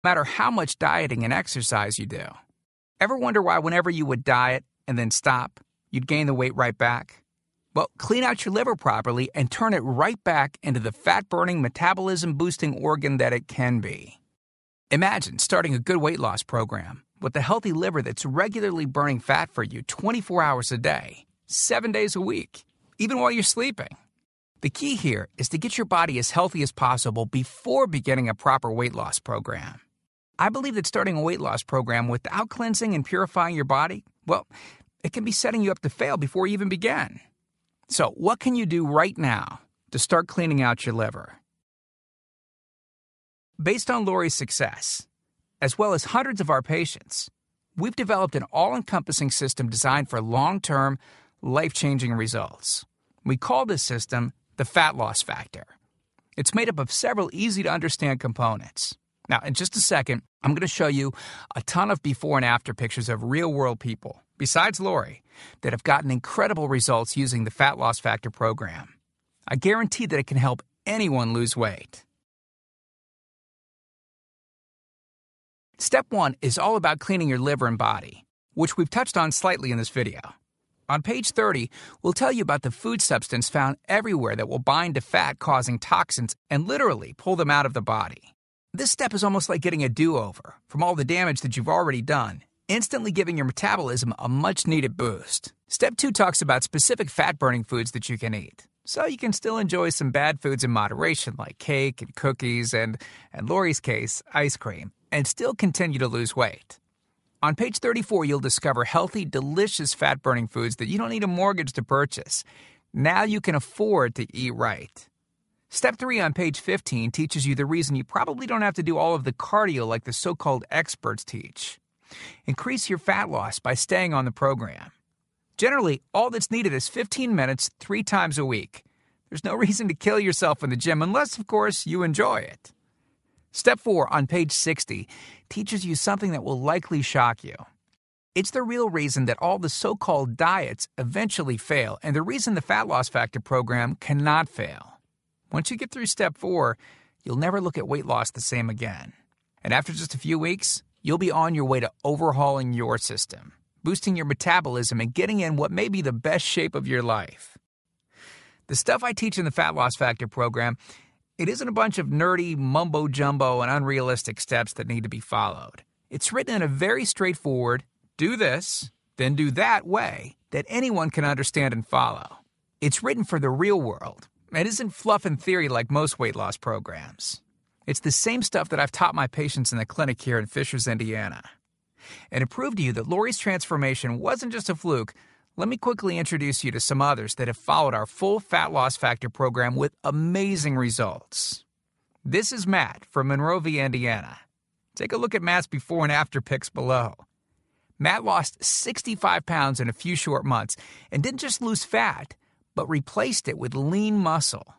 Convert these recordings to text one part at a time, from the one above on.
no matter how much dieting and exercise you do. Ever wonder why whenever you would diet and then stop, you'd gain the weight right back? Well, clean out your liver properly and turn it right back into the fat-burning, metabolism-boosting organ that it can be. Imagine starting a good weight loss program with a healthy liver that's regularly burning fat for you 24 hours a day, 7 days a week, even while you're sleeping. The key here is to get your body as healthy as possible before beginning a proper weight loss program. I believe that starting a weight loss program without cleansing and purifying your body, well, it can be setting you up to fail before you even begin. So, what can you do right now to start cleaning out your liver? Based on Lori's success, as well as hundreds of our patients, we've developed an all-encompassing system designed for long-term, life-changing results. We call this system the Fat Loss Factor. It's made up of several easy-to-understand components. Now, in just a second, I'm going to show you a ton of before and after pictures of real-world people, besides Lori, that have gotten incredible results using the Fat Loss Factor program. I guarantee that it can help anyone lose weight. Step 1 is all about cleaning your liver and body, which we've touched on slightly in this video. On page 30, we'll tell you about the food substance found everywhere that will bind to fat, causing toxins and literally pull them out of the body. This step is almost like getting a do-over from all the damage that you've already done, instantly giving your metabolism a much-needed boost. Step 2 talks about specific fat-burning foods that you can eat, so you can still enjoy some bad foods in moderation like cake and cookies and, in Lori's case, ice cream, and still continue to lose weight. On page 34, you'll discover healthy, delicious fat-burning foods that you don't need a mortgage to purchase. Now you can afford to eat right. Step 3 on page 15 teaches you the reason you probably don't have to do all of the cardio like the so-called experts teach. Increase your fat loss by staying on the program. Generally, all that's needed is 15 minutes 3 times a week. There's no reason to kill yourself in the gym unless, of course, you enjoy it. Step 4 on page 60 teaches you something that will likely shock you. It's the real reason that all the so-called diets eventually fail and the reason the Fat Loss Factor program cannot fail. Once you get through step 4, you'll never look at weight loss the same again. And after just a few weeks, you'll be on your way to overhauling your system, boosting your metabolism, and getting in what may be the best shape of your life. The stuff I teach in the Fat Loss Factor program, it isn't a bunch of nerdy mumbo-jumbo and unrealistic steps that need to be followed. It's written in a very straightforward, do this, then do that way that anyone can understand and follow. It's written for the real world. It isn't fluff and theory like most weight loss programs. It's the same stuff that I've taught my patients in the clinic here in Fishers, Indiana. And to prove to you that Lori's transformation wasn't just a fluke, let me quickly introduce you to some others that have followed our full Fat Loss Factor program with amazing results. This is Matt from Monrovia, Indiana. Take a look at Matt's before and after pics below. Matt lost 65 pounds in a few short months and didn't just lose fat, but replaced it with lean muscle.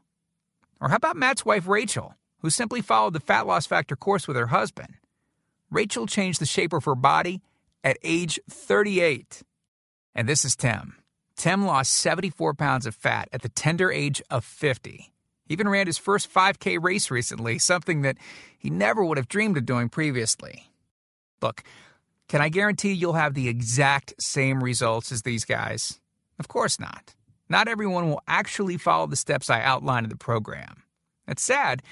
Or how about Matt's wife, Rachel, who simply followed the Fat Loss Factor course with her husband? Rachel changed the shape of her body at age 38. And this is Tim. Tim lost 74 pounds of fat at the tender age of 50. He even ran his first 5K race recently, something that he never would have dreamed of doing previously. Look, can I guarantee you'll have the exact same results as these guys? Of course not. Not everyone will actually follow the steps I outlined in the program. It's sad,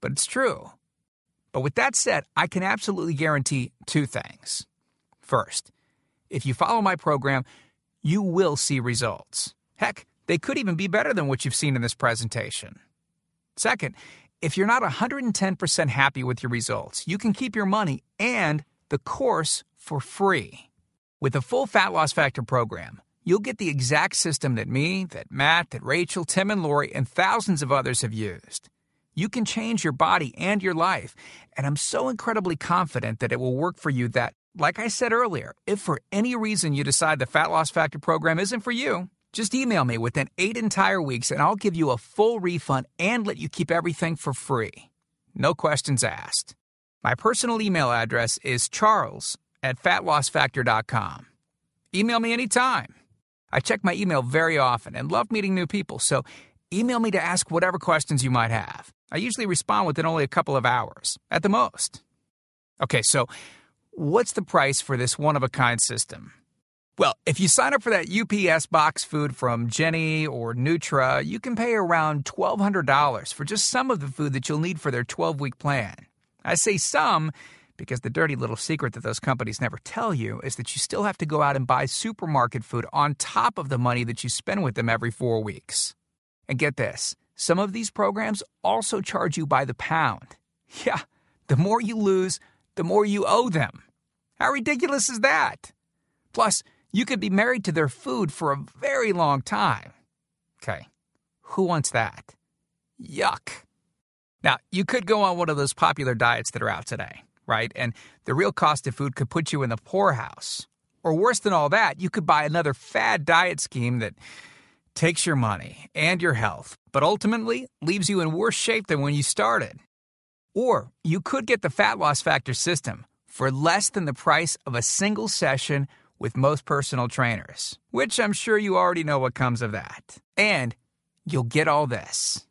but it's true. But with that said, I can absolutely guarantee 2 things. First, if you follow my program, you will see results. Heck, they could even be better than what you've seen in this presentation. Second, if you're not 110% happy with your results, you can keep your money and the course for free. With the full Fat Loss Factor program, you'll get the exact system that me, that Matt, that Rachel, Tim, and Lori, and thousands of others have used. You can change your body and your life, and I'm so incredibly confident that it will work for you that, like I said earlier, if for any reason you decide the Fat Loss Factor program isn't for you, just email me within 8 entire weeks and I'll give you a full refund and let you keep everything for free. No questions asked. My personal email address is charles@fatlossfactor.com. Email me anytime. I check my email very often and love meeting new people, so email me to ask whatever questions you might have. I usually respond within only a couple of hours, at the most. Okay, so what's the price for this one-of-a-kind system? Well, if you sign up for that UPS box food from Jenny or Nutra, you can pay around $1,200 for just some of the food that you'll need for their 12-week plan. I say some because the dirty little secret that those companies never tell you is that you still have to go out and buy supermarket food on top of the money that you spend with them every 4 weeks. And get this, some of these programs also charge you by the pound. Yeah, the more you lose, the more you owe them. How ridiculous is that? Plus, you could be married to their food for a very long time. Okay, who wants that? Yuck. Now, you could go on one of those popular diets that are out today, right? And the real cost of food could put you in the poorhouse. Or worse than all that, you could buy another fad diet scheme that takes your money and your health, but ultimately leaves you in worse shape than when you started. Or you could get the Fat Loss Factor system for less than the price of a single session with most personal trainers, which I'm sure you already know what comes of that. And you'll get all this.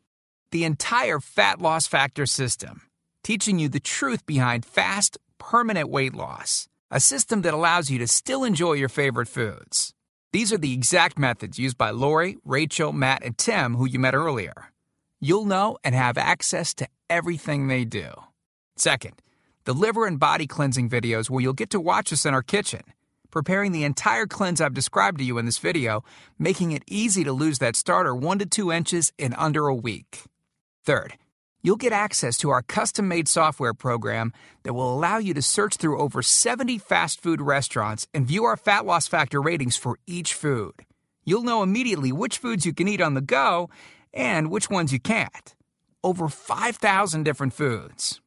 The entire Fat Loss Factor system, teaching you the truth behind fast, permanent weight loss. A system that allows you to still enjoy your favorite foods. These are the exact methods used by Lori, Rachel, Matt, and Tim, who you met earlier. You'll know and have access to everything they do. Second, the liver and body cleansing videos where you'll get to watch us in our kitchen, preparing the entire cleanse I've described to you in this video, making it easy to lose that starter 1 to 2 inches in under a week. Third, you'll get access to our custom-made software program that will allow you to search through over 70 fast food restaurants and view our Fat Loss Factor ratings for each food. You'll know immediately which foods you can eat on the go and which ones you can't. Over 5,000 different foods.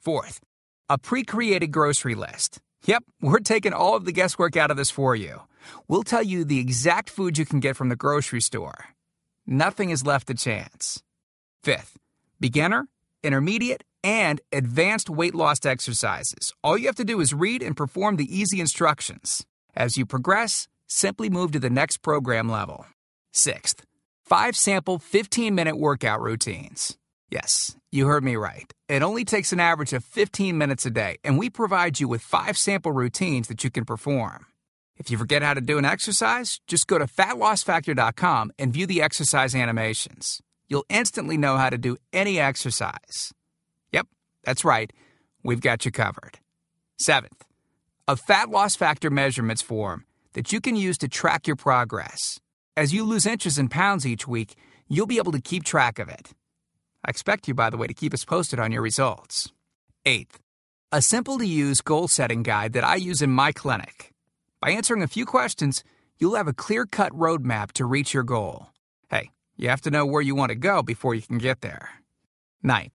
Fourth, a pre-created grocery list. Yep, we're taking all of the guesswork out of this for you. We'll tell you the exact food you can get from the grocery store. Nothing is left to chance. Fifth, beginner, intermediate, and advanced weight loss exercises. All you have to do is read and perform the easy instructions. As you progress, simply move to the next program level. Sixth, 5 sample 15-minute workout routines. Yes, you heard me right. It only takes an average of 15 minutes a day, and we provide you with 5 sample routines that you can perform. If you forget how to do an exercise, just go to fatlossfactor.com and view the exercise animations. You'll instantly know how to do any exercise. Yep, that's right. We've got you covered. Seventh, a Fat Loss Factor measurements form that you can use to track your progress. As you lose inches and pounds each week, you'll be able to keep track of it. I expect you, by the way, to keep us posted on your results. Eighth, a simple-to-use goal-setting guide that I use in my clinic. By answering a few questions, you'll have a clear-cut roadmap to reach your goal. Hey, you have to know where you want to go before you can get there. Ninth,